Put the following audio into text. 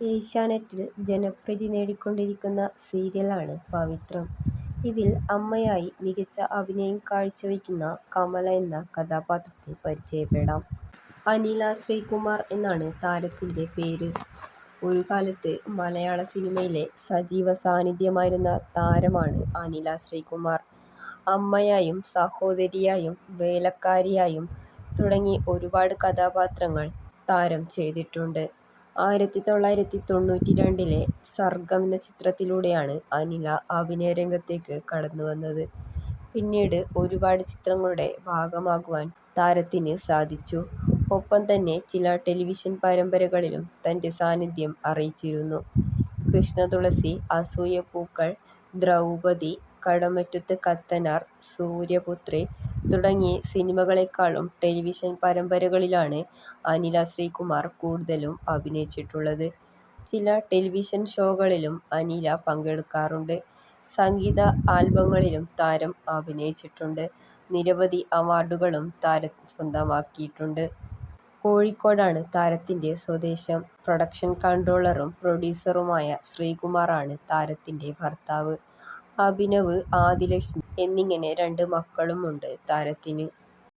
ഏഷ്യാനെറ്റിൽ ജനപ്രീതി നേടിക്കൊണ്ടിരിക്കുന്ന സീരിയലാണ് പവിത്രം. ഇതിൽ അമ്മയായി മികച്ച അഭിനയം കാഴ്ചവെക്കുന്ന കമല എന്ന കഥാപാത്രത്തെ പരിചയപ്പെടാം. അനില ശ്രീകുമാർ എന്നാണ് താരത്തിന്റെ പേര്. ഒരു കാലത്ത് മലയാള സിനിമയിലെ സജീവ സാന്നിധ്യമായിരുന്ന താരമാണ് അനില ശ്രീകുമാർ. അമ്മയായും സഹോദരിയായും വേലക്കാരിയായും തുടങ്ങി ഒരുപാട് കഥാപാത്രങ്ങൾ താരം ചെയ്തിട്ടുണ്ട്. 1992-ലെ സർഗം എന്ന ചിത്രത്തിലൂടെയാണ് അനില അഭിനയ രംഗത്തേക്ക് കടന്നുവന്നത്. പിന്നീട് ഒരുപാട് ചിത്രങ്ങളുടെ ഭാഗമാകുവാൻ താരത്തിന് സാധിച്ചു. ഒപ്പം തന്നെ ചില ടെലിവിഷൻ പരമ്പരകളിലും തന്റെ സാന്നിധ്യം അറിയിച്ചിരുന്നു. കൃഷ്ണതുളസി, അസൂയപ്പൂക്കൾ, ദ്രൗപദി, കടമറ്റത്ത് കത്തനാർ, സൂര്യപുത്രി തുടങ്ങി സിനിമകളെക്കാളും ടെലിവിഷൻ പരമ്പരകളിലാണ് അനില ശ്രീകുമാർ കൂടുതലും അഭിനയിച്ചിട്ടുള്ളത്. ചില ടെലിവിഷൻ ഷോകളിലും അനില പങ്കെടുക്കാറുണ്ട്. സംഗീത ആൽബങ്ങളിലും താരം അഭിനയിച്ചിട്ടുണ്ട്. നിരവധി അവാർഡുകളും താരം സ്വന്തമാക്കിയിട്ടുണ്ട്. കോഴിക്കോടാണ് താരത്തിന്റെ സ്വദേശം. പ്രൊഡക്ഷൻ കൺട്രോളറും പ്രൊഡ്യൂസറുമായ ശ്രീകുമാർ ആണ് താരത്തിന്റെ ഭർത്താവ്. അഭിനവ്, ആദിലക്ഷ്മി എന്നിങ്ങനെ 2 മക്കളുമുണ്ട് താരത്തിന്.